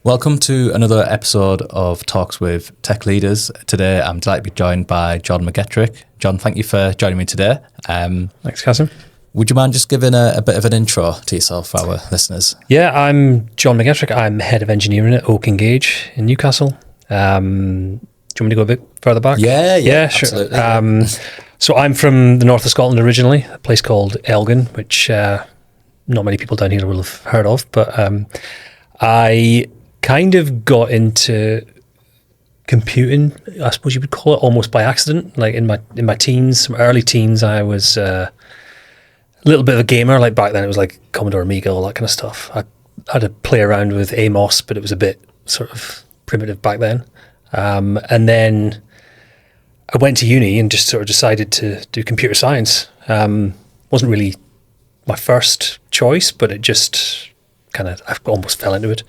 Welcome to another episode of Talks with Tech Leaders. Today I'm delighted to be joined by John McGettrick. John, thank you for joining me today. Thanks, Kasim. Would you mind just giving a bit of an intro to yourself for our listeners? Yeah, I'm John McGettrick. I'm Head of Engineering at Oak Engage in Newcastle. Do you want me to go a bit further back? Yeah, sure. Absolutely. So I'm from the north of Scotland originally, a place called Elgin, which not many people down here will have heard of, but I kind of got into computing, I suppose you would call it, almost by accident. Like in my teens, my early teens, I was a little bit of a gamer. Like back then it was like Commodore Amiga, all that kind of stuff. I had to play around with Amos, but it was a bit sort of primitive back then. And then I went to uni and just sort of decided to do computer science. Wasn't really my first choice, but it just I almost fell into it.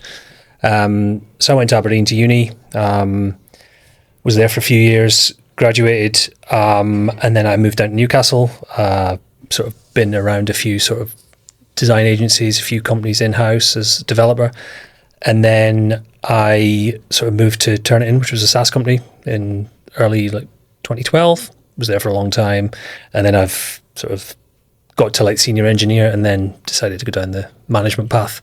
So I went to Aberdeen to uni, was there for a few years, graduated, and then I moved down to Newcastle, sort of been around a few sort of design agencies, a few companies in-house as a developer. And then I sort of moved to Turnitin, which was a SaaS company in early 2012, was there for a long time. And then I've sort of got to senior engineer and then decided to go down the management path.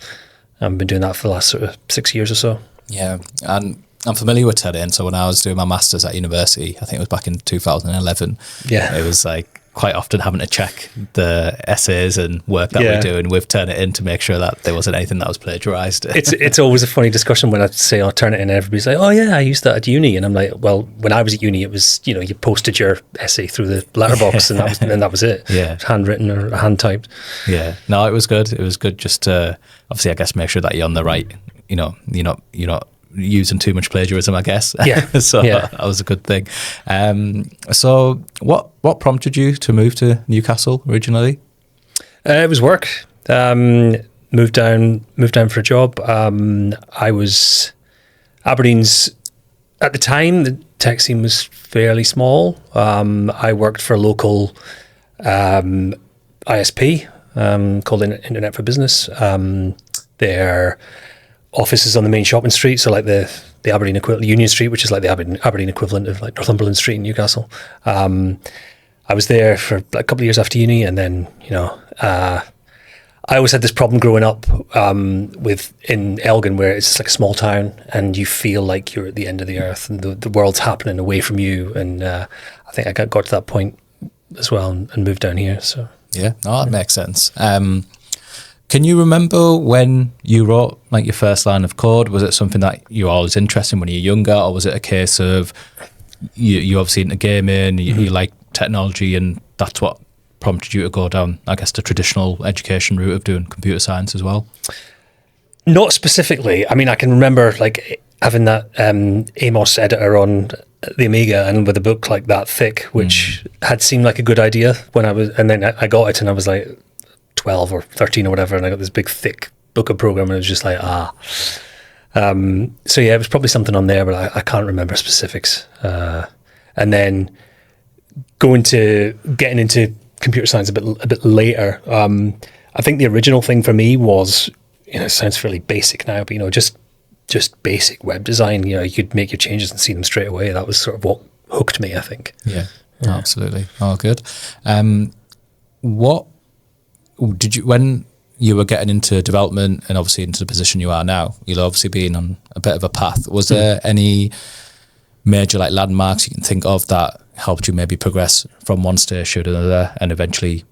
I've been doing that for the last sort of 6 years or so. Yeah, and I'm familiar with Turnitin. So when I was doing my master's at university, I think it was back in 2011. Yeah, it was quite often having to check the essays and work that we're doing with Turnitin to make sure that there wasn't anything that was plagiarized. It's always a funny discussion when I say Turnitin and everybody's like, oh yeah, I used that at uni, and I'm like, well, when I was at uni, it was you posted your essay through the letterbox and that was it. Yeah, it was handwritten or hand typed. Yeah, no, it was good. It was good just to obviously, I guess, make sure that you're on the right. You're not using too much plagiarism, I guess. Yeah. So that was a good thing. So what prompted you to move to Newcastle originally? It was work. Moved down for a job. I was Aberdeen's at the time. The tech scene was fairly small. I worked for a local ISP called Internet for Business. Their office is on the main shopping street, so the Aberdeen equivalent, Union Street, which is like the Aberdeen equivalent of Northumberland Street in Newcastle. I was there for a couple of years after uni, and then I always had this problem growing up in Elgin, where it's just like a small town, and you feel like you're at the end of the earth, and the world's happening away from you. And I think I got to that point as well, and moved down here. So that makes sense. Can you remember when you wrote your first line of code? Was it something that you were always interested in when you were younger, or was it a case of you obviously into gaming, you like technology, and that's what prompted you to go down, I guess, the traditional education route of doing computer science as well? Not specifically. I mean, I can remember having that Amos editor on the Amiga and with a book like that thick, which had seemed like a good idea when and then I got it and I was like 12 or 13 or whatever, and I got this big thick book of program, and it was just like so it was probably something on there, but I can't remember specifics. And then getting into computer science a bit later. I think the original thing for me was, it sounds fairly basic now, but just basic web design. You could make your changes and see them straight away. That was sort of what hooked me, I think. Yeah. Absolutely. Oh, good. What did you, when you were getting into development and obviously into the position you are now, you'll obviously been on a bit of a path. Was there any major landmarks you can think of that helped you maybe progress from one station to another and eventually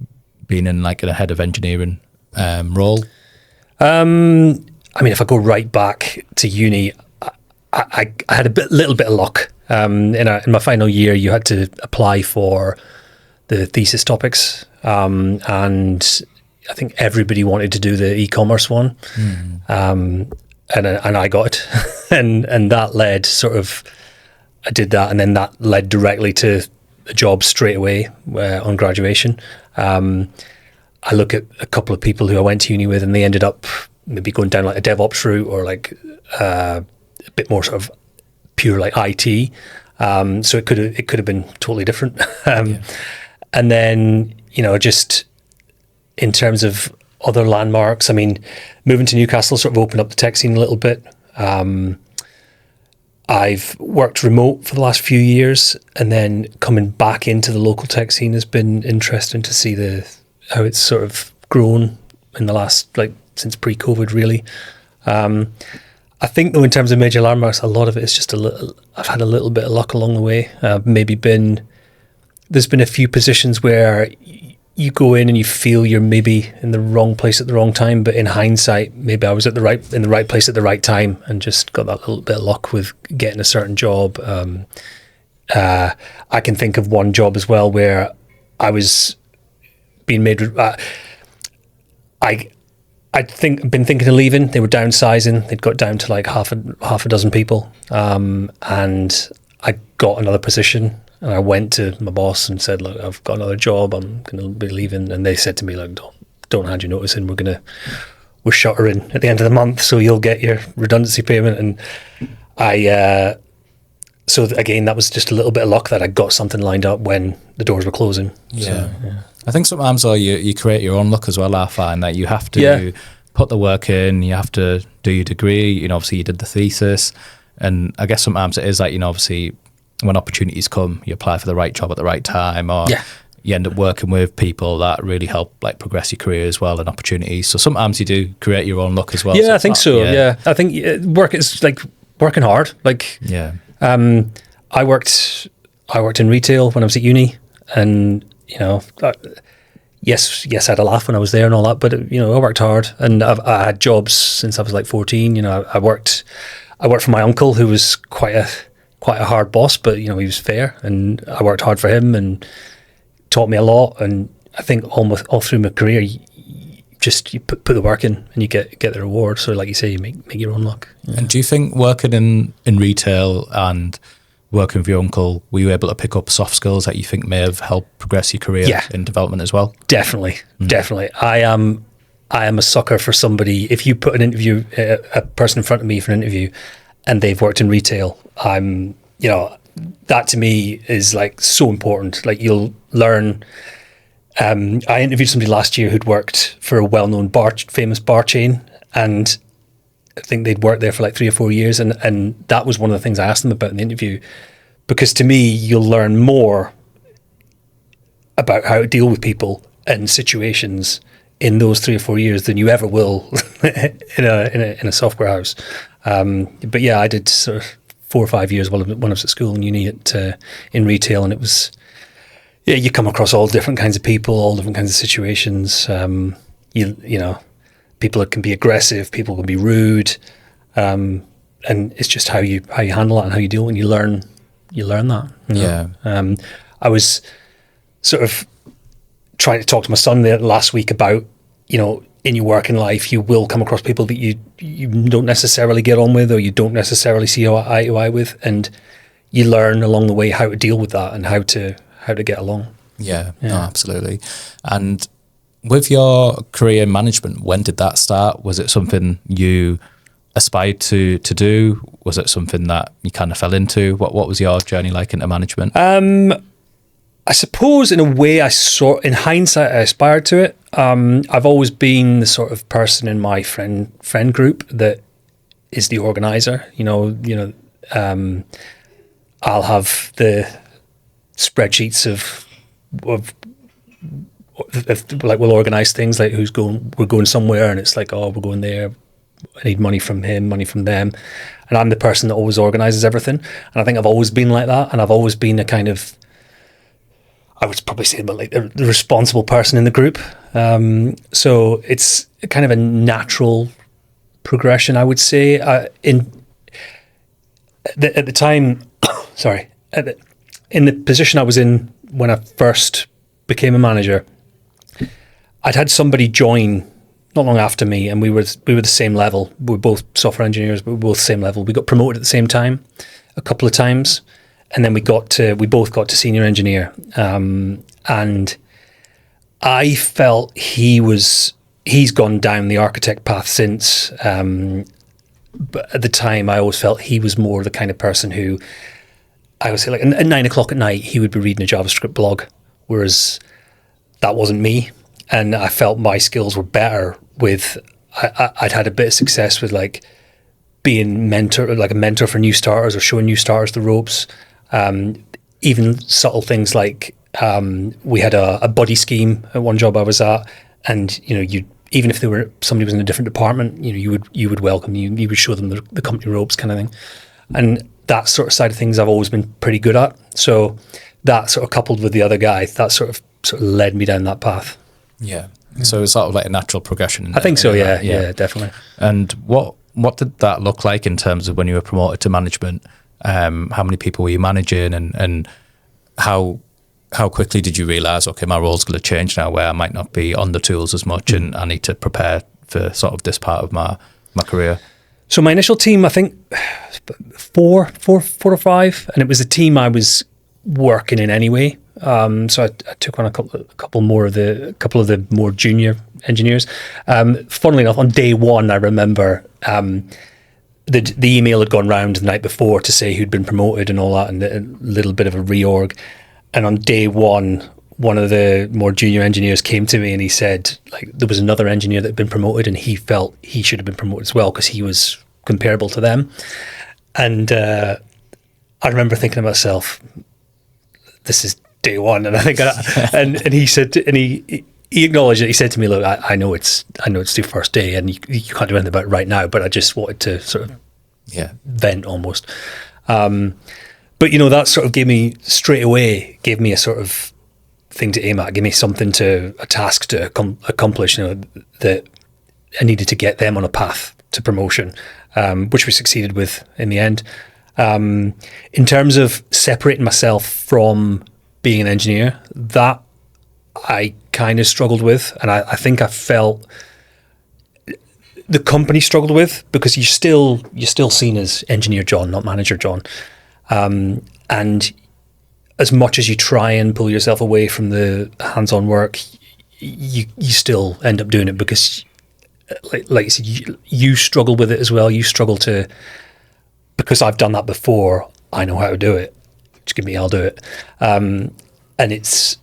being in a head of engineering role? I mean, if I go right back to uni, I had a little bit of luck. In my final year, you had to apply for the thesis topics, and I think everybody wanted to do the e-commerce one, and I got it, and that led I did that, and then that led directly to a job straight away on graduation. I look at a couple of people who I went to uni with, and they ended up maybe going down a DevOps route or a bit more sort of pure IT. So it could have been totally different. And then just in terms of other landmarks, I mean, moving to Newcastle sort of opened up the tech scene a little bit. I've worked remote for the last few years, and then coming back into the local tech scene has been interesting to see how it's sort of grown in the last, like, since pre-COVID, really. I think, though, in terms of major landmarks, a lot of it is just I've had a little bit of luck along the way. There's been a few positions where you go in and you feel you're maybe in the wrong place at the wrong time, but in hindsight, maybe I was in the right place at the right time and just got that little bit of luck with getting a certain job. I can think of one job as well where I was being made. I'd been thinking of leaving. They were downsizing. They'd got down to like half a dozen people, and I got another position. And I went to my boss and said, "Look, I've got another job. I'm going to be leaving." And they said to me, "Look, don't hand your notice in. We're shuttering at the end of the month, so you'll get your redundancy payment." And so again, that was just a little bit of luck that I got something lined up when the doors were closing. Yeah. So, yeah. I think sometimes though you create your own luck as well. I find that you have to put the work in. You have to do your degree. You know, obviously you did the thesis, and I guess sometimes it is like, you know, obviously, when opportunities come, you apply for the right job at the right time, or you end up working with people that really help like progress your career as well and opportunities. So sometimes you do create your own luck as well. Yeah, so I think so. Yeah, I think work is like working hard. Like, I worked in retail when I was at uni, and you know, yes, I had a laugh when I was there and all that, but you know, I worked hard, and I had jobs since I was like 14. You know, I worked for my uncle, who was quite a hard boss, but you know, he was fair, and I worked hard for him and taught me a lot. And I think almost all through my career, you put the work in and you get the reward. So like you say, you make your own luck. Yeah. And do you think working in retail and working with your uncle, were you able to pick up soft skills that you think may have helped progress your career in development as well? Definitely. I am a sucker for somebody. If you put a person in front of me for an interview and they've worked in retail, that to me is like so important. Like, you'll learn. I interviewed somebody last year who'd worked for a well-known famous bar chain, and I think they'd worked there for like 3 or 4 years, and that was one of the things I asked them about in the interview, because to me, you'll learn more about how to deal with people and situations in those 3 or 4 years than you ever will in a software house. But yeah, I did sort of 4 or 5 years when I was at school and uni in retail, and it was, you come across all different kinds of people, all different kinds of situations. You know, people can be aggressive, people can be rude, and it's just how you handle it and how you deal, and you learn that. You know? Yeah. I was sort of trying to talk to my son there last week about, you know, in your working life, you will come across people that you don't necessarily get on with, or you don't necessarily see eye to eye with, and you learn along the way how to deal with that and how to get along. Yeah. No, absolutely. And with your career in management, when did that start? Was it something you aspired to do? Was it something that you kind of fell into? What was your journey like into management? I suppose in a way, in hindsight, I aspired to it. I've always been the sort of person in my friend group that is the organizer. I'll have the spreadsheets of like, we'll organize things like we're going somewhere, and it's like, oh, we're going there. I need money from him, money from them. And I'm the person that always organizes everything. And I think I've always been like that. And I've always been a kind of, I would probably say, like the responsible person in the group. So it's kind of a natural progression, I would say. At the time, in the position I was in when I first became a manager, I'd had somebody join not long after me, and we were the same level. We were both software engineers, but we were both the same level. We got promoted at the same time a couple of times, and then we both got to senior engineer. And I felt he's gone down the architect path since. But at the time, I always felt he was more the kind of person who, I would say, like at 9 o'clock at night, he would be reading a JavaScript blog, whereas that wasn't me. And I felt my skills were better with, I'd had a bit of success with like being like a mentor for new starters or showing new starters the ropes. Even subtle things like we had a buddy scheme at one job I was at, and you even if somebody was in a different department, you would welcome you would show them the company ropes kind of thing, and that sort of side of things I've always been pretty good at. So that sort of coupled with the other guy, that sort of led me down that path. Yeah. So it's sort of like a natural progression. I think so. Yeah, definitely. And what did that look like in terms of when you were promoted to management? How many people were you managing, and how quickly did you realise, okay, my role's going to change now, where I might not be on the tools as much, and I need to prepare for sort of this part of my career? So my initial team, I think four or five, and it was a team I was working in anyway. So I took on a couple of the more junior engineers. Funnily enough, on day one, I remember the email had gone round the night before to say who'd been promoted and all that, and a little bit of a reorg. And on day one of the more junior engineers came to me and he said, like, there was another engineer that had been promoted and he felt he should have been promoted as well because he was comparable to them. And I remember thinking to myself, this is day one, and I think, and he said, and he acknowledged it. He said to me, "Look, I know it's your first day, and you can't do anything about it right now. But I just wanted to sort of vent almost." But that sort of gave me a sort of thing to aim at, gave me a task to accomplish. That I needed to get them on a path to promotion, which we succeeded with in the end. In terms of separating myself from being an engineer, that I kind of struggled with, and I think I felt the company struggled with, because you're still seen as engineer John, not manager John, and as much as you try and pull yourself away from the hands-on work, you still end up doing it because, like you said, you struggle with it as well. You struggle to, because I've done that before, I know how to do it. Just give me, I'll do it. And it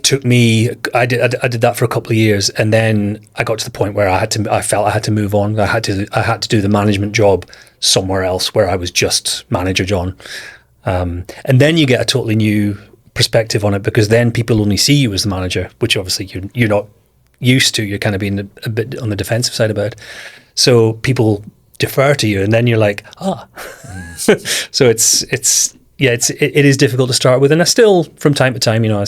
took me. I did that for a couple of years, and then I got to the point where I felt I had to move on. I had to do the management job somewhere else where I was just manager John. And then you get a totally new perspective on it, because then people only see you as the manager, which obviously you're not used to. You're kind of being a bit on the defensive side about it. So people defer to you, and then you're like, So it is difficult to start with, and I still, from time to time, I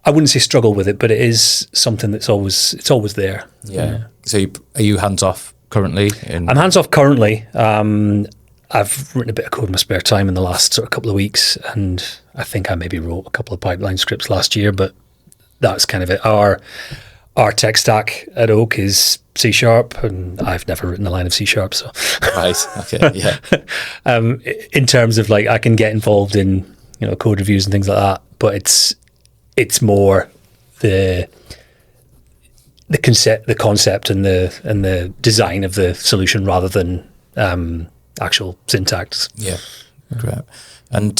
wouldn't say struggle with it, but it is something that's always there. Yeah. So are you hands off currently? I'm hands off currently. I've written a bit of code in my spare time in the last sort of couple of weeks, and I think I maybe wrote a couple of pipeline scripts last year, but that's kind of it. Our tech stack at Oak is C#, and I've never written a line of C#. So, right, okay, yeah. In terms of, like, I can get involved in code reviews and things like that, but it's more the concept and the design of the solution rather than actual syntax. Yeah, great. And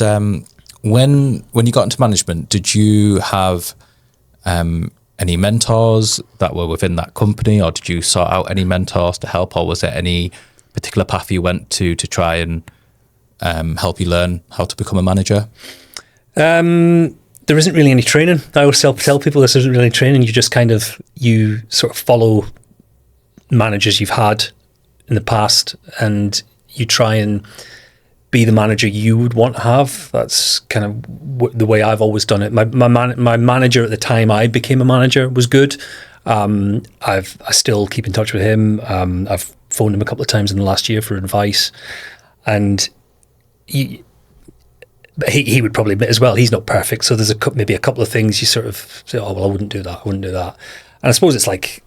when you got into management, did you have any mentors that were within that company, or did you sort out any mentors to help, or was there any particular path you went to try and help you learn how to become a manager? There isn't really any training. I always tell people this isn't really training. You just you sort of follow managers you've had in the past, and you try and be the manager you would want to have. That's kind of the way I've always done it. My manager at the time I became a manager was good. I still keep in touch with him. I've phoned him a couple of times in the last year for advice, and he would probably admit as well, he's not perfect. So there's maybe a couple of things you sort of say, oh well, I wouldn't do that. And I suppose it's like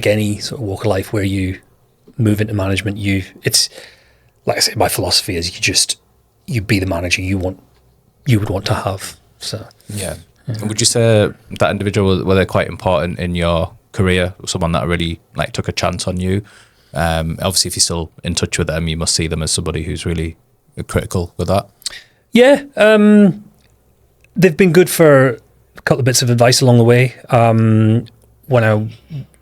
any sort of walk of life where you move into management. Like I say, my philosophy is you be the manager you would want to have. So yeah. And would you say that individual were they quite important in your career? Someone that really took a chance on you? Obviously, if you're still in touch with them, you must see them as somebody who's really critical with that. Yeah, they've been good for a couple of bits of advice along the way. When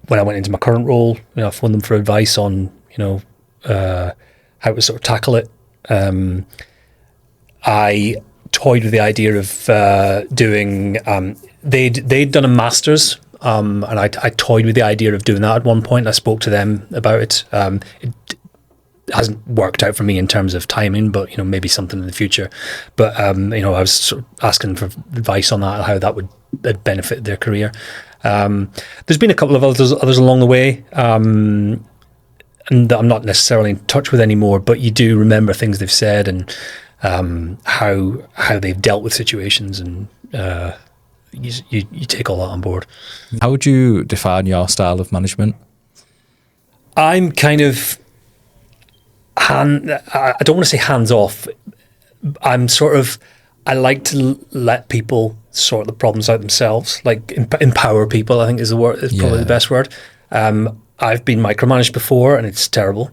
when I went into my current role, I phoned them for advice on, how to sort of tackle it. I toyed with the idea of doing. They'd done a master's, and I toyed with the idea of doing that at one point. I spoke to them about it. It hasn't worked out for me in terms of timing, but maybe something in the future. But I was sort of asking for advice on that, how that would benefit their career. There's been a couple of others along the way, and that I'm not necessarily in touch with anymore. But you do remember things they've said and how they've dealt with situations, and you take all that on board. How would you define your style of management? I'm kind of I don't want to say hands off. I'm sort of, I like to let people sort the problems out themselves, like empower people, I think is probably the best word. I've been micromanaged before and it's terrible.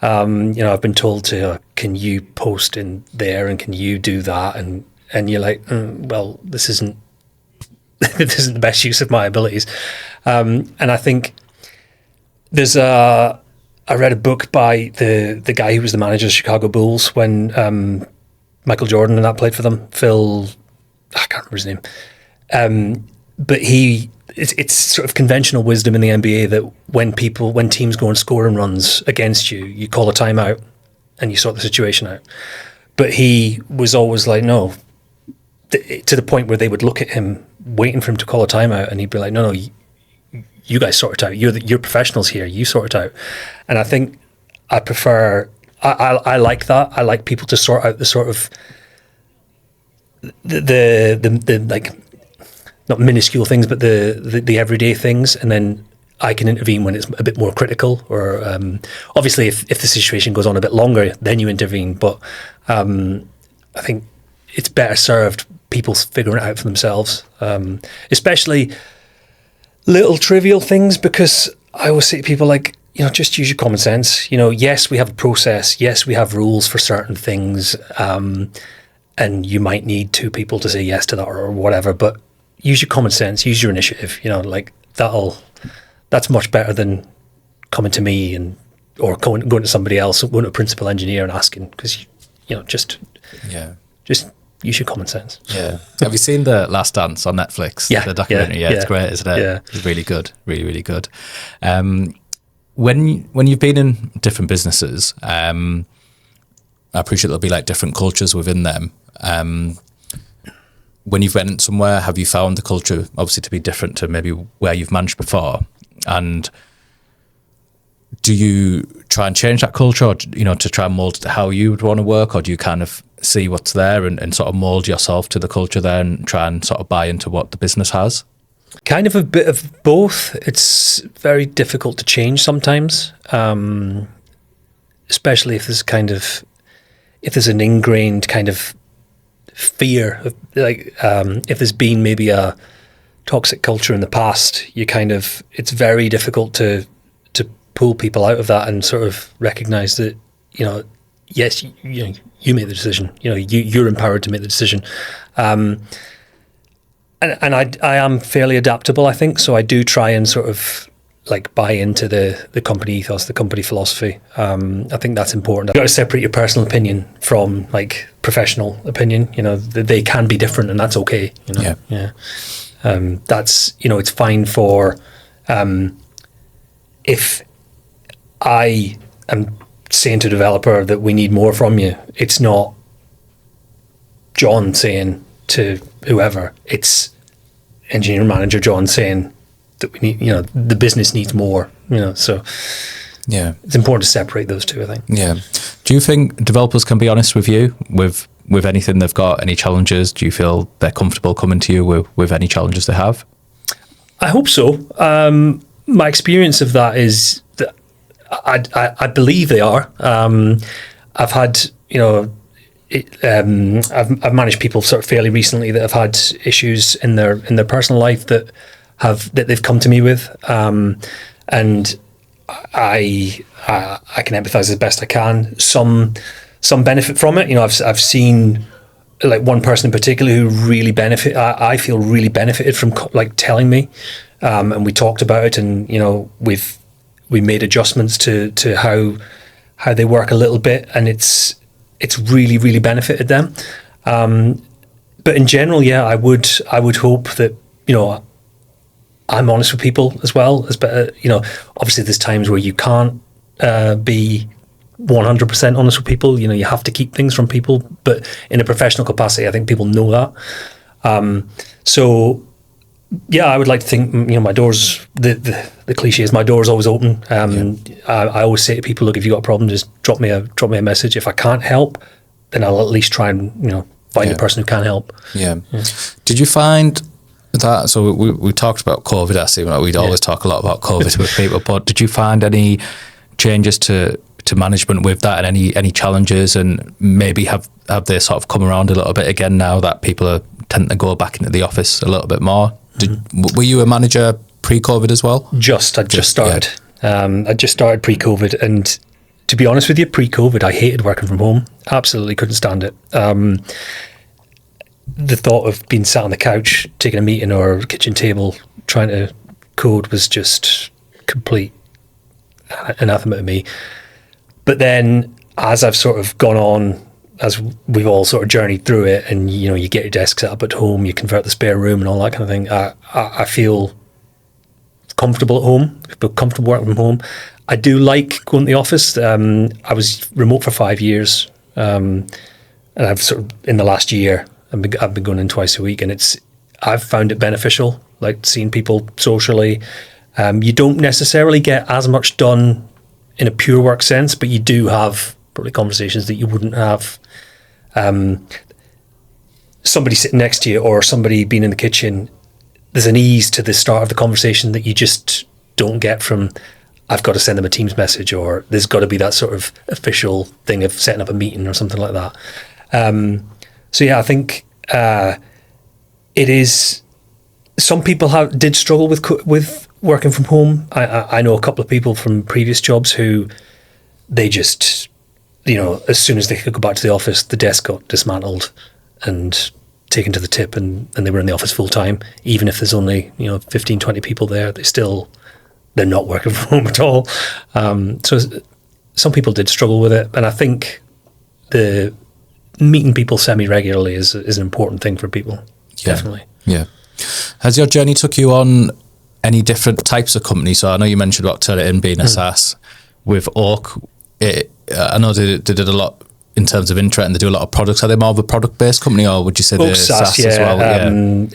I've been told to, can you post in there and can you do that? And you're like, well, this isn't the best use of my abilities. And I think I read a book by the guy who was the manager of the Chicago Bulls when Michael Jordan and that played for them. Phil, I can't remember his name. But it's sort of conventional wisdom in the NBA that when teams go on scoring runs against you, you call a timeout and you sort the situation out. But he was always like, no, to the point where they would look at him waiting for him to call a timeout, and he'd be like, no, you guys sort it out. You're professionals here. You sort it out. And I think I prefer. I like that. I like people to sort out the sort of the like, not minuscule things, but the everyday things, and then I can intervene when it's a bit more critical. Or obviously, if the situation goes on a bit longer, then you intervene. But I think it's better served people figuring it out for themselves, especially little trivial things, because I always say to people, like, just use your common sense. Yes, we have a process. Yes, we have rules for certain things, and you might need two people to say yes to that or whatever. But use your common sense. Use your initiative. Like that's much better than coming to me or going to somebody else, going to a principal engineer and asking, because just use your common sense. Yeah. Have you seen The Last Dance on Netflix? Yeah. The documentary? Yeah, it's great, isn't it? Yeah. It's really good. Really, really good. When you've been in different businesses, I appreciate there'll be like different cultures within them. When you've went somewhere, have you found the culture obviously to be different to maybe where you've managed before? And do you try and change that culture, or to try and mold it to how you would want to work, or do you kind of see what's there and sort of mold yourself to the culture there and try and sort of buy into what the business has? Kind of a bit of both. It's very difficult to change sometimes, especially if there's an ingrained kind of fear of, like, if there's been maybe a toxic culture in the past, it's very difficult to pull people out of that and sort of recognize that, yes, you made the decision. You're empowered to make the decision. And I am fairly adaptable, I think. So I do try and sort of like buy into the company ethos, the company philosophy. I think that's important. You've got to separate your personal opinion from like professional opinion. They can be different, and that's okay. Yeah. That's it's fine for if I am saying to a developer that we need more from you, it's not John saying to whoever, it's engineering manager John saying that we need, the business needs more, so yeah, it's important to separate those two, I think. Yeah. Do you think developers can be honest with you with anything they've got, any challenges? Do you feel they're comfortable coming to you with any challenges they have? I hope so. My experience of that is that I believe they are. I've had, I've managed people sort of fairly recently that have had issues in their personal life that they've come to me with, and I can empathise as best I can. Some benefit from it. I've seen like one person in particular who really I feel really benefited from like telling me and we talked about it, and we made adjustments to how they work a little bit, and it's really, really benefited them. But in general, yeah, I would hope that, I'm honest with people as well. Obviously there's times where you can't be 100% honest with people. You have to keep things from people, but in a professional capacity, I think people know that. So yeah, I would like to think, my door's, the cliche is my door's always open. I always say to people, look, if you've got a problem, just drop me a message. If I can't help, then I'll at least try and, find a person who can help. Yeah. Did you find that, so we talked about COVID, actually, we'd always talk a lot about COVID with people, but did you find any changes to management with that, and any challenges, and maybe have they sort of come around a little bit again now that people tend to go back into the office a little bit more? Were you a manager pre-COVID as well? I just started. Yeah. I just started pre-COVID, and to be honest with you, pre-COVID, I hated working from home. Absolutely couldn't stand it. The thought of being sat on the couch, taking a meeting or kitchen table, trying to code was just complete anathema to me. But then, as I've sort of gone on, as we've all sort of journeyed through it, and you get your desk set up at home, you convert the spare room and all that kind of thing, I feel comfortable at home. I feel comfortable working from home. I do like going to the office. I was remote for 5 years, and I've sort of, in the last year, I've been going in twice a week, and I've found it beneficial, like seeing people socially. You don't necessarily get as much done in a pure work sense, but you do have probably conversations that you wouldn't have somebody sitting next to you or somebody being in the kitchen. There's an ease to the start of the conversation that you just don't get from, I've got to send them a Teams message, or there's got to be that sort of official thing of setting up a meeting or something like that. So yeah, I think it is. Some people did struggle with working from home. I know a couple of people from previous jobs who they just, as soon as they could go back to the office, the desk got dismantled and taken to the tip, and they were in the office full time. Even if there's only 15, 20 people there, they're not working from home at all. So some people did struggle with it, and I think the meeting people semi-regularly is an important thing for people. Yeah. Definitely. Yeah. Has your journey took you on any different types of companies? So I know you mentioned about Turnitin being a SaaS. With Oak, I know they did a lot in terms of internet, and they do a lot of products. Are they more of a product-based company, or would you say they're SaaS as well?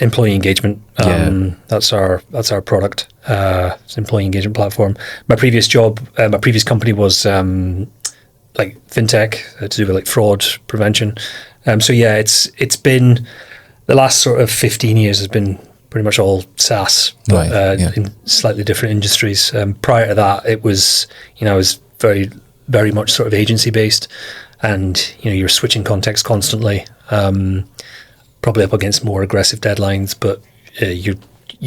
Employee engagement. That's our product. It's an employee engagement platform. My previous job, my previous company was like fintech, to do with like fraud prevention. So yeah, it's been the last sort of 15 years has been pretty much all SaaS, but in slightly different industries. Prior to that, it was I was very, very much sort of agency based, and you're switching context constantly, probably up against more aggressive deadlines, but you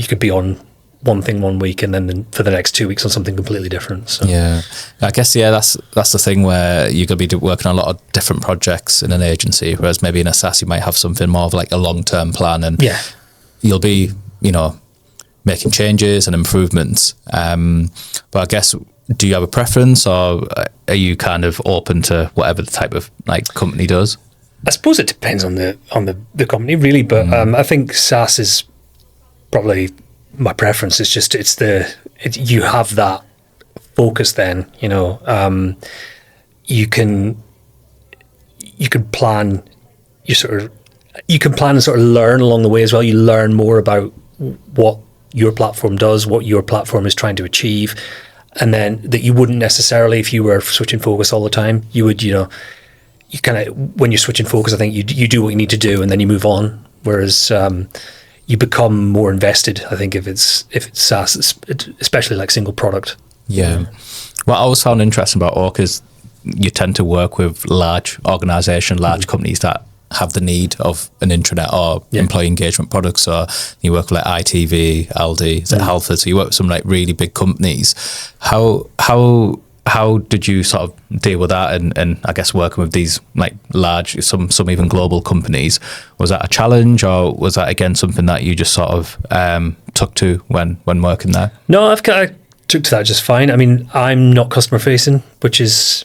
could be on one thing one week and then for the next 2 weeks on something completely different. So. Yeah, I guess that's the thing where you're going to be working on a lot of different projects in an agency, whereas maybe in a SaaS you might have something more of like a long-term plan, and you'll be making changes and improvements. But I guess, do you have a preference, or are you kind of open to whatever the type of like company does? I suppose it depends on the company really, but I think SaaS is probably my preference. It's just you have that focus then, you can plan you can plan and sort of learn along the way as well. You learn more about what your platform does, what your platform is trying to achieve, and then that you wouldn't necessarily, if you were switching focus all the time, you would, you kind of, when you're switching focus, I think you do what you need to do and then you move on. Whereas you become more invested, I think, if it's SaaS, especially like single product. Yeah. What I always found interesting about Orc is you tend to work with large organisations, large companies that have the need of an intranet or employee engagement products. So you work with like ITV, Aldi, Halford, so you work with some like really big companies. How how did you sort of deal with that? And I guess working with these like large, some even global companies, was that a challenge, or was that again something that you just sort of took to when working there? No, I took to that just fine. I mean, I'm not customer facing, which is,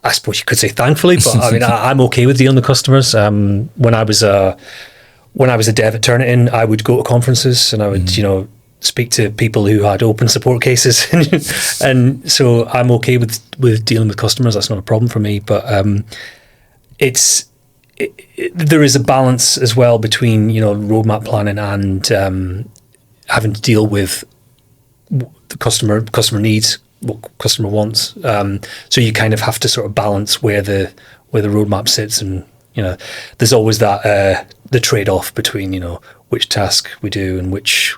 I suppose you could say thankfully, but I mean, I'm okay with dealing with customers. When I was a dev at Turnitin, I would go to conferences and I would, speak to people who had open support cases, and so I'm okay with dealing with customers. That's not a problem for me. But there is a balance as well between roadmap planning and having to deal with the customer needs, what customer wants. So you kind of have to sort of balance where the roadmap sits, and there's always that the trade-off between which task we do and which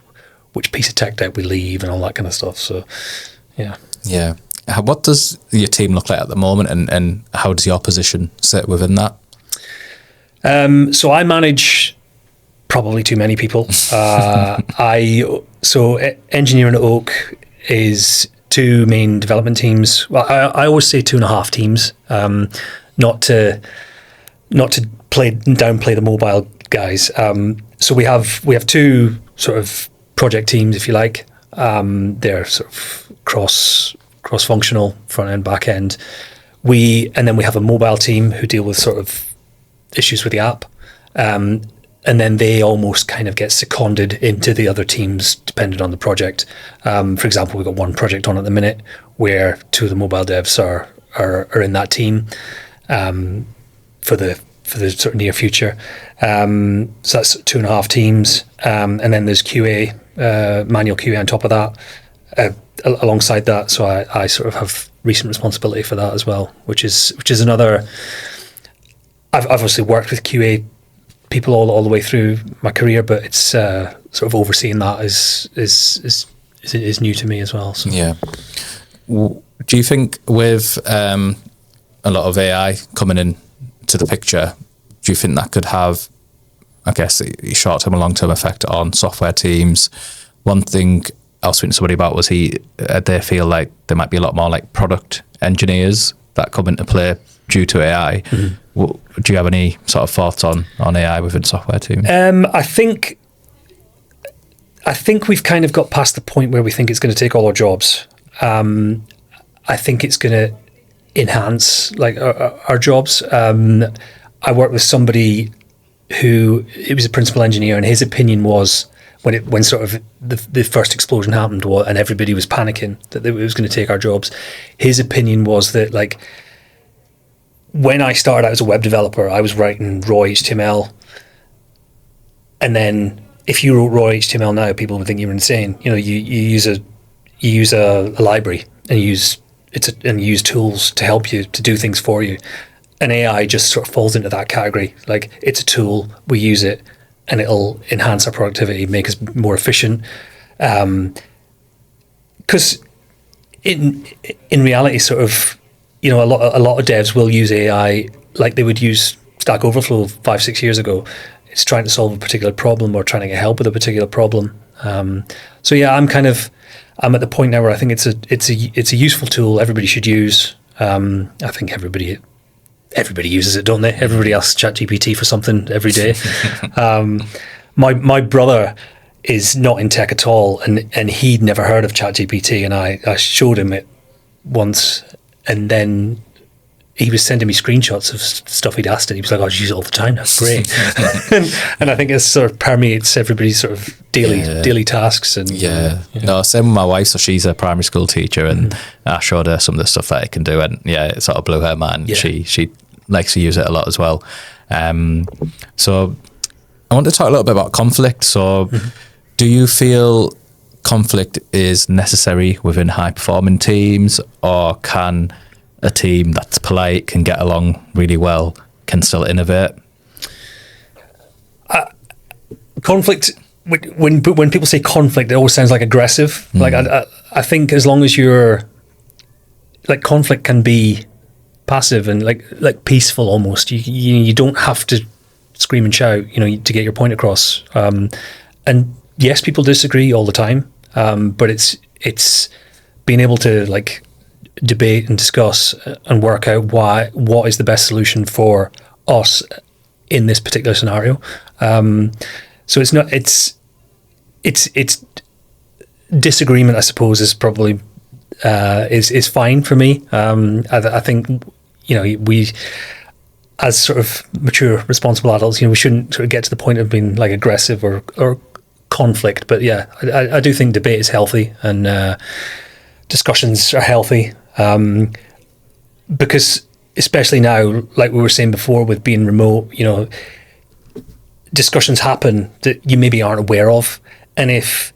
piece of tech debt we leave and all that kind of stuff. So yeah. What does your team look like at the moment, and how does your position sit within that? So I manage probably too many people. Engineering at Oak is two main development teams. Well, I always say 2.5 teams, not to downplay the mobile guys. So we have two sort of project teams, if you like. They're sort of cross-functional, front end, back end. And then we have a mobile team who deal with sort of issues with the app. And then they almost kind of get seconded into the other teams depending on the project. For example, we've got one project on at the minute where 2 of the mobile devs are in that team for the sort of near future. So that's 2.5 teams. And then there's QA, manual QA on top of that, alongside that. So I sort of have recent responsibility for that as well, which is another. I've obviously worked with QA people all the way through my career, but it's sort of overseeing that is new to me as well. So. Yeah. Do you think with a lot of AI coming in to the picture, do you think that could have, I guess, a short-term and long-term effect on software teams? One thing I was speaking to somebody about was they feel like there might be a lot more like product engineers that come into play due to AI. Mm-hmm. Do you have any sort of thoughts on AI within software teams? I think we've kind of got past the point where we think it's going to take all our jobs. I think it's going to enhance like our jobs. I worked with somebody who was a principal engineer, and his opinion was when sort of the first explosion happened and everybody was panicking that it was going to take our jobs. His opinion was that like when I started out as a web developer, I was writing raw HTML, and then if you wrote raw HTML now, people would think you were insane. You use a library and use tools to help you to do things for you. And AI just sort of falls into that category. Like it's a tool, we use it, and it'll enhance our productivity, make us more efficient. Because in reality, sort of, a lot of devs will use AI like they would use Stack Overflow 5-6 years ago. It's trying to solve a particular problem or trying to get help with a particular problem. So yeah, I'm at the point now where I think it's a useful tool everybody should use. I think everybody uses it, don't they? Everybody asks ChatGPT for something every day. My brother is not in tech at all, and he'd never heard of ChatGPT, and I showed him it once, and then he was sending me screenshots of stuff he'd asked, and he was like, "I use it all the time. That's great." and I think it sort of permeates everybody's sort of daily tasks. And no, same with my wife. So she's a primary school teacher, and I showed her some of the stuff that it can do, and it sort of blew her mind. Yeah. She likes to use it a lot as well. So I want to talk a little bit about conflict. So, do you feel conflict is necessary within high-performing teams, or can a team that's polite, can get along really well, can still innovate? Conflict, when people say conflict, it always sounds like aggressive. Like I think as long as you're like, conflict can be passive and like peaceful almost. You don't have to scream and shout, to get your point across. And yes, people disagree all the time, but it's being able to like debate and discuss and work out what is the best solution for us in this particular scenario. So it's disagreement, I suppose, is probably is fine for me. I think, you know, we, as sort of mature, responsible adults, you know, we shouldn't sort of get to the point of being like aggressive or conflict. But yeah, I do think debate is healthy, and discussions are healthy, because especially now, like we were saying before, with being remote, you know, discussions happen that you maybe aren't aware of. And if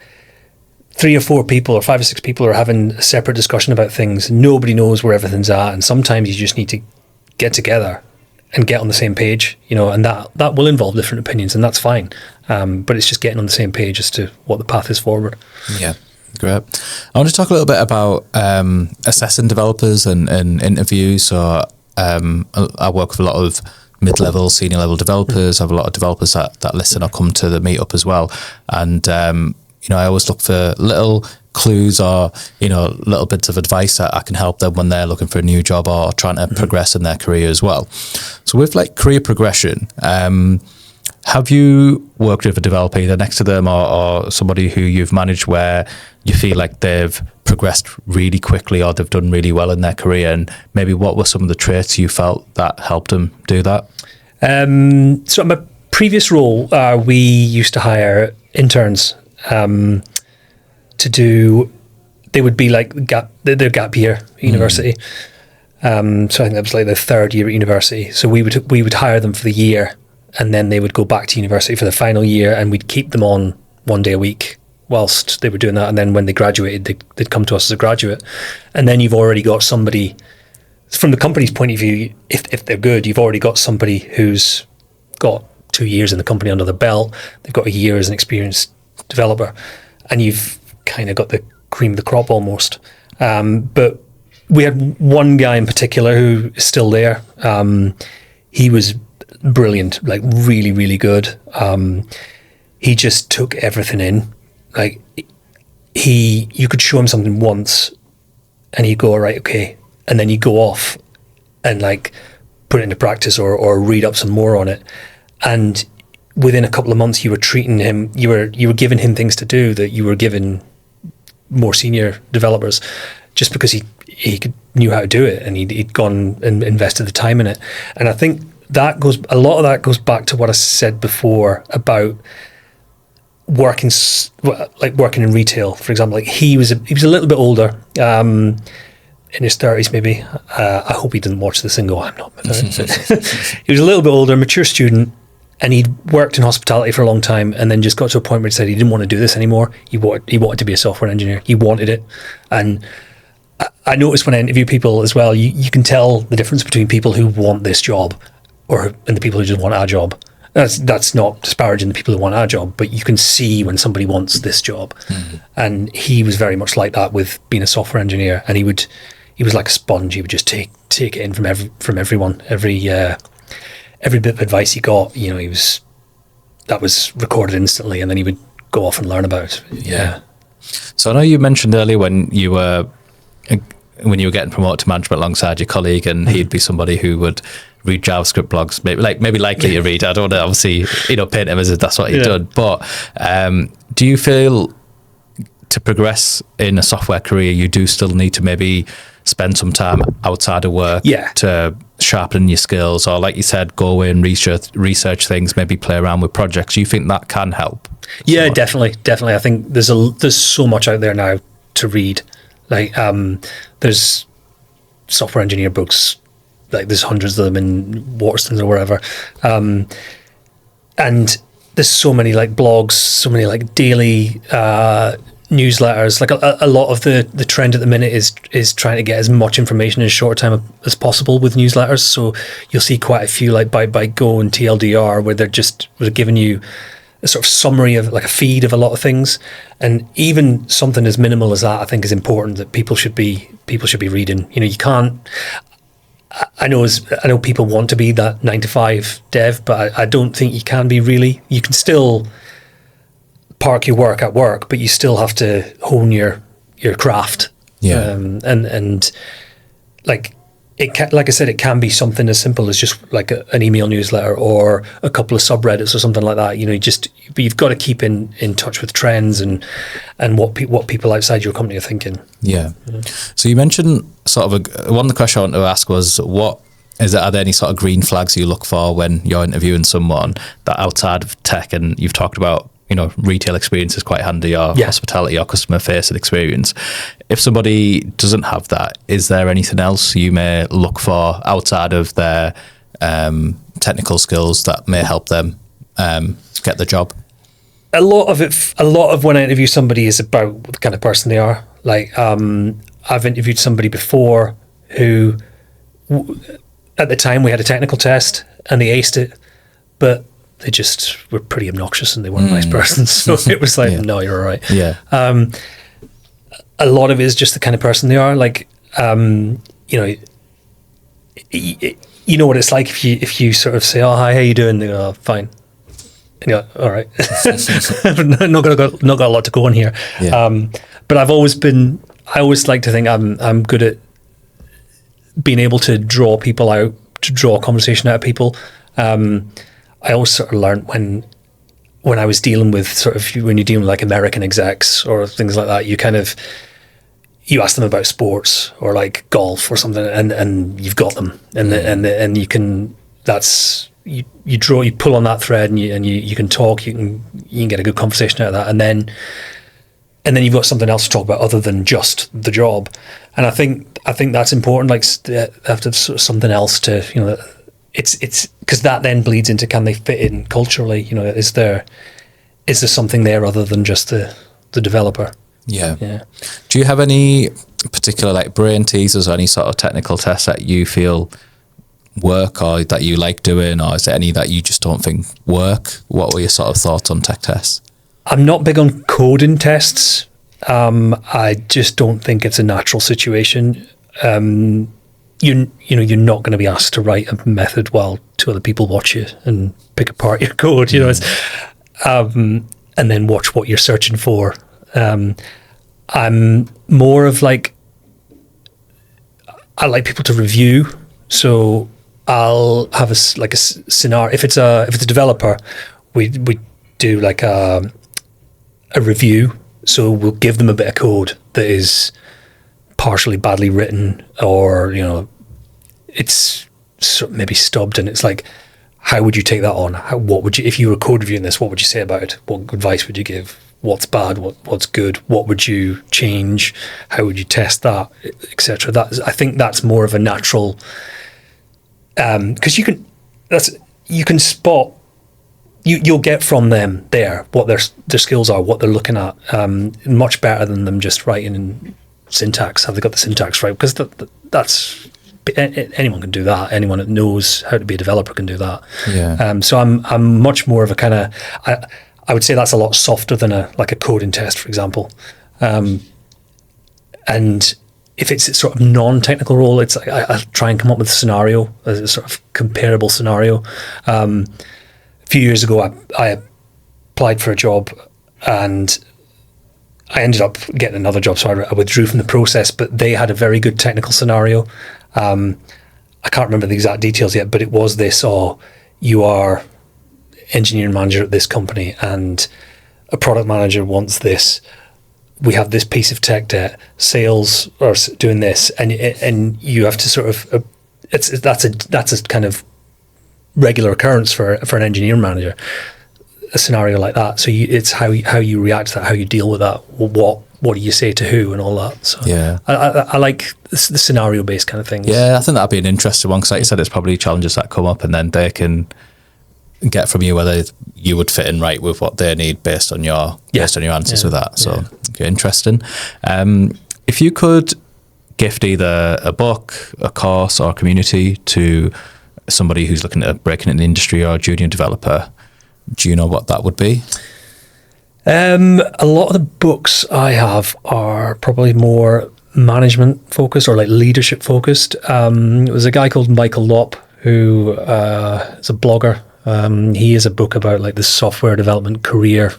3 or 4 people or 5 or 6 people are having a separate discussion about things, nobody knows where everything's at. And sometimes you just need to get together and get on the same page, you know, and that will involve different opinions, and that's fine. But it's just getting on the same page as to what the path is forward. Yeah, great. I want to talk a little bit about assessing developers and interviews. So I work with a lot of mid-level, senior level developers. I have a lot of developers that listen or come to the meetup as well. And, you know, I always look for little clues or, you know, little bits of advice that I can help them when they're looking for a new job or trying to progress in their career as well. So with like career progression, have you worked with a developer either next to them or somebody who you've managed where you feel like they've progressed really quickly or they've done really well in their career, and maybe what were some of the traits you felt that helped them do that? So in my previous role, we used to hire interns to do, they would be like their gap year at university. So I think that was like their 3rd year at university. So we would hire them for the year, and then they would go back to university for the final year, and we'd keep them on 1 day a week whilst they were doing that. And then when they graduated, they'd come to us as a graduate. And then you've already got somebody, from the company's point of view, if they're good, you've already got somebody who's got 2 years in the company under their belt. They've got a year as an experienced developer, and you've kind of got the cream of the crop almost. But we had one guy in particular who is still there. He was brilliant, like really, really good. He just took everything in. Like you could show him something once and he'd go, all right, okay. And then you go off and like put it into practice or read up some more on it. And within a couple of months, you were treating him, you were giving him things to do that you were giving more senior developers, just because he knew how to do it, and he'd gone and invested the time in it. And I think a lot of that goes back to what I said before about working in retail, for example. Like he was a little bit older, in his 30s maybe. I hope he didn't watch this and go, I'm not. He was a little bit older, mature student, and he'd worked in hospitality for a long time, and then just got to a point where he said he didn't want to do this anymore. He wanted to be a software engineer. He wanted it. And I noticed when I interview people as well, you can tell the difference between people who want this job and the people who just want our job. That's not disparaging the people who want our job, but you can see when somebody wants this job. And he was very much like that with being a software engineer, and he was like a sponge. He would just take it in from everyone, every bit of advice he got, you know, that was recorded instantly, and then he would go off and learn about it. Yeah. So I know you mentioned earlier when you were getting promoted to management alongside your colleague, and he'd be somebody who would read JavaScript blogs, maybe likely to read. I don't want to obviously, you know, paint him as if that's what he'd done. But do you feel to progress in a software career, you do still need to maybe spend some time outside of work to sharpen your skills, or like you said, go away and research things, maybe play around with projects? Do you think that can help? Yeah, definitely. I think there's so much out there now to read. Like there's software engineer books, like there's hundreds of them in Waterstones or wherever, and there's so many like blogs, so many like daily newsletters. Like a lot of the trend at the minute is trying to get as much information in as short time as possible with newsletters. So you'll see quite a few like by Go and TLDR where they're giving you a sort of summary of like a feed of a lot of things. And even something as minimal as that, I think, is important that people should be reading. You know, you can't. I know people want to be that 9-to-5 dev, but I don't think you can be really. You can still park your work at work, but you still have to hone your craft. Yeah. And like it can, like I said, it can be something as simple as just like an email newsletter or a couple of subreddits or something like that. But you've got to keep in touch with trends and what people outside your company are thinking. Yeah. So you mentioned sort of one of the questions I wanted to ask was, are there any sort of green flags you look for when you're interviewing someone that outside of tech? And you've talked about, retail experience is quite handy, or hospitality or customer facing experience. If somebody doesn't have that, is there anything else you may look for outside of their technical skills that may help them get the job? A lot of when I interview somebody is about the kind of person they are. Like, I've interviewed somebody before who, at the time, we had a technical test and they aced it, but they just were pretty obnoxious and they weren't a nice person. So it was like, no, you're all right. Yeah. A lot of it is just the kind of person they are. Like, you know what it's like if you sort of say, "Oh, hi, how you doing?" They go, "Oh, fine." And you're like, all right. not got a lot to go on here. Yeah. But I always like to think I'm good at being able to draw people out, to draw a conversation out of people. I always sort of learned when I was dealing with when you're dealing with like American execs or things like that, you ask them about sports or like golf or something, and you've got them, and you can, you pull on that thread and you can talk, you can get a good conversation out of that, and then you've got something else to talk about other than just the job. And I think that's important. Like, after something else to, it's because that then bleeds into, can they fit in culturally? Is there something there other than just the developer? Yeah. Do you have any particular like brain teasers or any sort of technical tests that you feel work or that you like doing, or is there any that you just don't think work? What were your sort of thoughts on tech tests? I'm not big on coding tests. I just don't think it's a natural situation. You're not going to be asked to write a method while two other people watch you and pick apart your code. And then watch what you're searching for. I'm more of like, I like people to review. So I'll have a scenario. If it's a developer, we do like a review. So we'll give them a bit of code that is partially badly written, or it's maybe stubbed, and it's like, how would you take that on? What would you, if you were code reviewing this, what would you say about it? What advice would you give? What's bad? What's good? What would you change? How would you test that, etc.? I think that's more of a natural, because you can spot. You'll get from them there what their skills are, what they're looking at, much better than them just writing in syntax. Have they got the syntax right? Because that's anyone can do that. Anyone that knows how to be a developer can do that. Yeah. So I'm much more of a kind of, I would say that's a lot softer than a coding test, for example. And if it's a sort of non-technical role, it's like I try and come up with a scenario, a sort of comparable scenario. A few years ago, I applied for a job and I ended up getting another job, so I withdrew from the process, but they had a very good technical scenario. I can't remember the exact details yet, but it was this, you are engineering manager at this company and a product manager wants this. We have this piece of tech debt, sales are doing this, and you have to sort of, that's a kind of regular occurrence for an engineering manager, a scenario like that. So it's how you react to that, how you deal with that, what do you say to who and all that. So yeah, I like the scenario based kind of things. Yeah, I think that'd be an interesting one because, like you said, it's probably challenges that come up, and then they can get from you whether you would fit in right with what they need based on your answers with that. So okay, interesting. If you could gift either a book, a course, or a community to somebody who's looking at breaking in the industry or a junior developer, do you know what that would be? A lot of the books I have are probably more management focused or like leadership focused. It was a guy called Michael Lopp who is a blogger. He has a book about like the software development career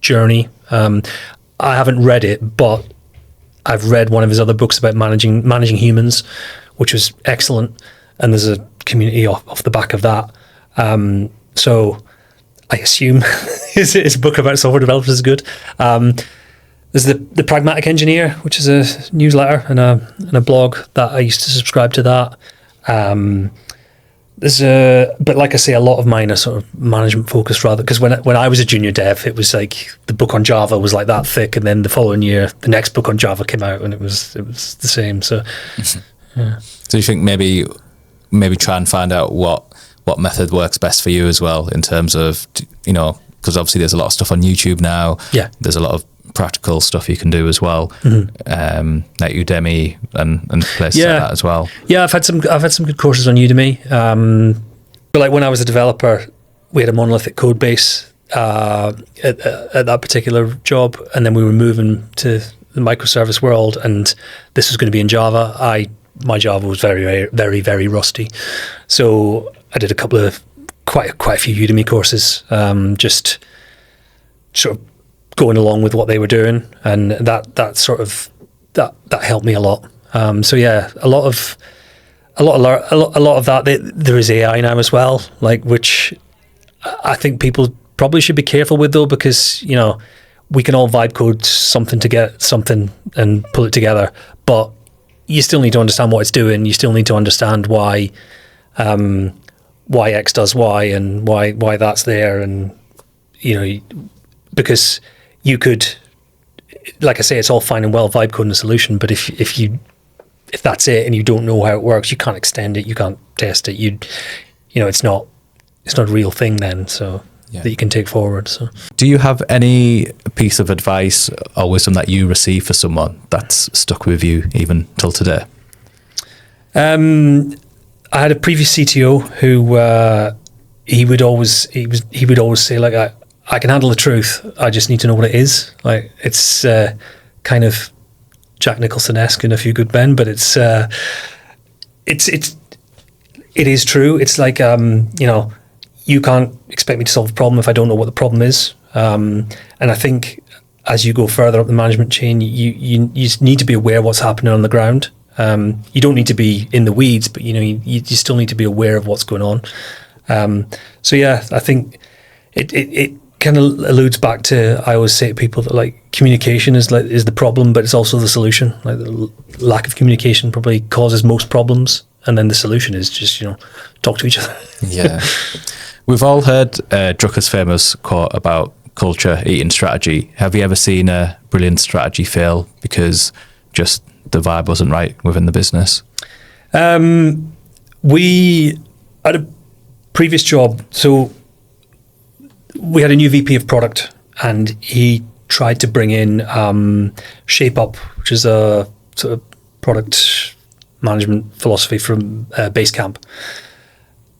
journey. I haven't read it, but I've read one of his other books about managing humans, which was excellent. And there's a community off the back of that. So I assume his book about software developers is good. There's the Pragmatic Engineer, which is a newsletter and a blog that I used to subscribe to that. But like I say, a lot of mine are sort of management focused rather, because when I was a junior dev, it was like the book on Java was like that thick, and then the following year, the next book on Java came out, and it was the same. So, yeah. So you think maybe try and find out what method works best for you as well, in terms of, because obviously there's a lot of stuff on YouTube now. Yeah, there's a lot of practical stuff you can do as well, like Udemy and places like that as well. Yeah, I've had some good courses on Udemy. But like when I was a developer, we had a monolithic code base at that particular job, and then we were moving to the microservice world, and this was going to be in Java. My Java was very, very, very, very rusty, so I did quite a few Udemy courses, just sort of going along with what they were doing, and that sort of that helped me a lot. So yeah, a lot of that. There is AI now as well, like, which I think people probably should be careful with, though, because we can all vibe code something to get something and pull it together, but you still need to understand what it's doing. You still need to understand why X does Y and why that's there, and because you could, like I say, it's all fine and well vibe coding a solution, but if that's it and you don't know how it works, you can't extend it, you can't test it. It's not a real thing then. So. Yeah. That you can take forward. So, do you have any piece of advice or wisdom that you receive for someone that's stuck with you even till today? I had a previous CTO who he would always say, like, I can handle the truth, I just need to know what it is. Like, it's kind of Jack Nicholson-esque in A Few Good Men, but it is true. It's like you can't expect me to solve a problem if I don't know what the problem is. And I think as you go further up the management chain, you just need to be aware of what's happening on the ground. You don't need to be in the weeds, but you still need to be aware of what's going on. So yeah, I think it kind of alludes back to, I always say to people that, like, communication is the problem, but it's also the solution. Like, the lack of communication probably causes most problems, and then the solution is just talk to each other. Yeah. We've all heard Drucker's famous quote about culture eating strategy. Have you ever seen a brilliant strategy fail because just the vibe wasn't right within the business? We had a previous job, so we had a new VP of product, and he tried to bring in Shape Up, which is a sort of product management philosophy from Basecamp.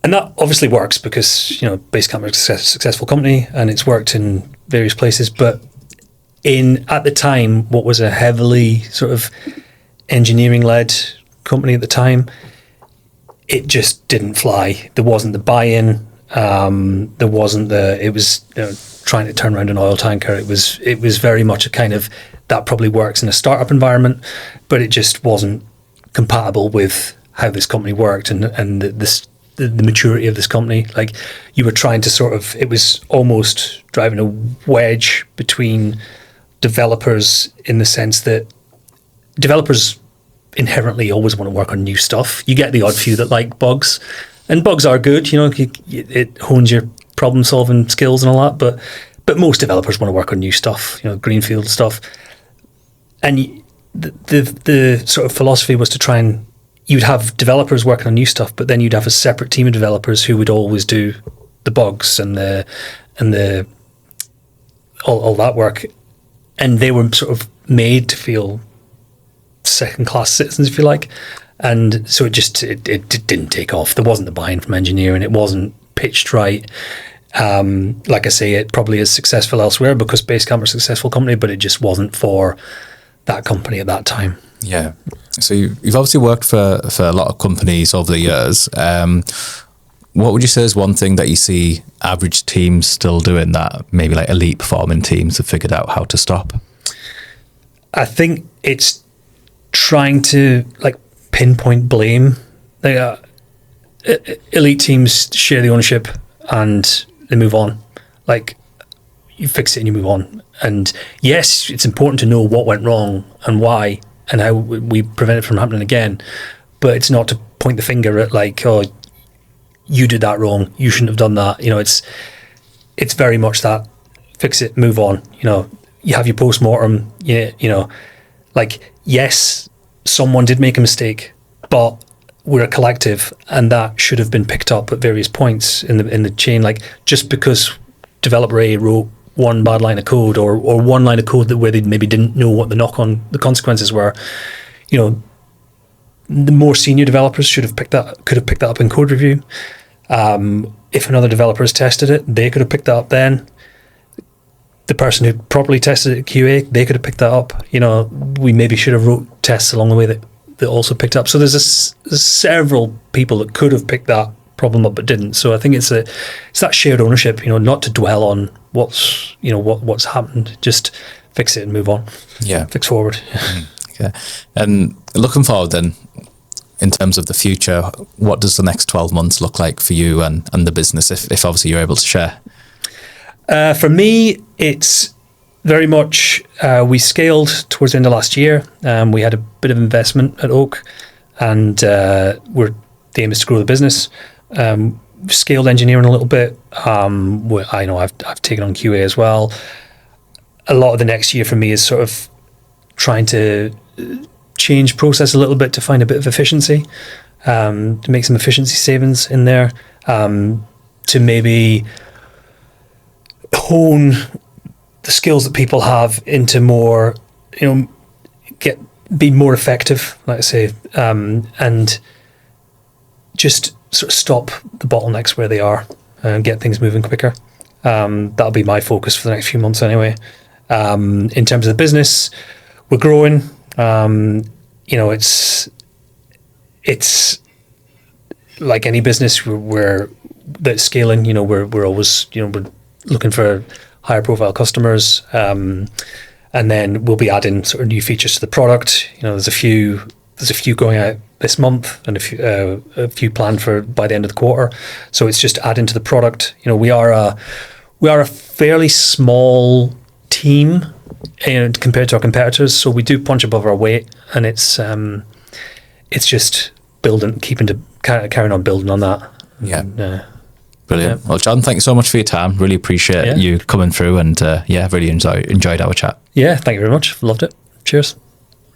And that obviously works because, Basecamp is a successful company and it's worked in various places. But at the time, what was a heavily sort of engineering-led company at the time, it just didn't fly. There wasn't the buy-in. There wasn't it was trying to turn around an oil tanker. It was very much a kind of, that probably works in a startup environment, but it just wasn't compatible with how this company worked and the maturity of this company. Like, you were trying to it was almost driving a wedge between developers, in the sense that developers inherently always want to work on new stuff. You get the odd few that like bugs, and bugs are good, it hones your problem solving skills and all that, but most developers want to work on new stuff, greenfield stuff. And the sort of philosophy was to try and, you'd have developers working on new stuff, but then you'd have a separate team of developers who would always do the bugs and the all that work, and they were sort of made to feel second-class citizens, if you like. And so it didn't take off. There wasn't the buy-in from engineering. It wasn't pitched right. Like I say, it probably is successful elsewhere because Basecamp are a successful company, but it just wasn't for that company at that time. Yeah. So you've obviously worked for a lot of companies over the years. What would you say is one thing that you see average teams still doing that maybe like elite performing teams have figured out how to stop? I think it's trying to pinpoint blame. Elite teams share the ownership and they move on. Like, you fix it and you move on. And yes, it's important to know what went wrong and why and how we prevent it from happening again. But it's not to point the finger at like, oh, you did that wrong. You shouldn't have done that. You know, it's very much that fix it, move on. You know, you have your post-mortem. Yeah, you know, like, yes, someone did make a mistake, but we're a collective, and that should have been picked up at various points in the chain. Like, just because developer A wrote one bad line of code or one line of code where they maybe didn't know what the consequences were, you know, the more senior developers could have picked that up in code review. If another developer has tested it, they could have picked that up then. The person who properly tested it at QA, they could have picked that up. You know, we maybe should have wrote tests along the way that also picked up. So there's several people that could have picked that problem up but didn't. So I think it's that shared ownership. You know, not to dwell on what's happened. Just fix it and move on. Yeah, fix forward. Okay. And looking forward then, in terms of the future, what does the next 12 months look like for you and the business, if obviously you're able to share? For me, it's very much, we scaled towards the end of last year. We had a bit of investment at Oak, and the aim is to grow the business. Scaled engineering a little bit. I know I've taken on QA as well. A lot of the next year for me is sort of trying to change process a little bit to find a bit of efficiency, to make some efficiency savings in there, to maybe hone the skills that people have into more, you know, be more effective, like I say, and just sort of stop the bottlenecks where they are and get things moving quicker. That'll be my focus for the next few months anyway. In terms of the business, we're growing. You know, it's like any business that's scaling. You know, we're always, you know, we're looking for higher profile customers, and then we'll be adding sort of new features to the product. You know, there's a few going out this month and a few planned for by the end of the quarter. So it's just adding to the product. You know, we are a fairly small team compared to our competitors, so we do punch above our weight, and it's just carrying on building on that. Yeah. And, brilliant. Well, John, thank you so much for your time. Really appreciate you coming through, and really enjoyed our chat. Yeah, thank you very much. Loved it. Cheers.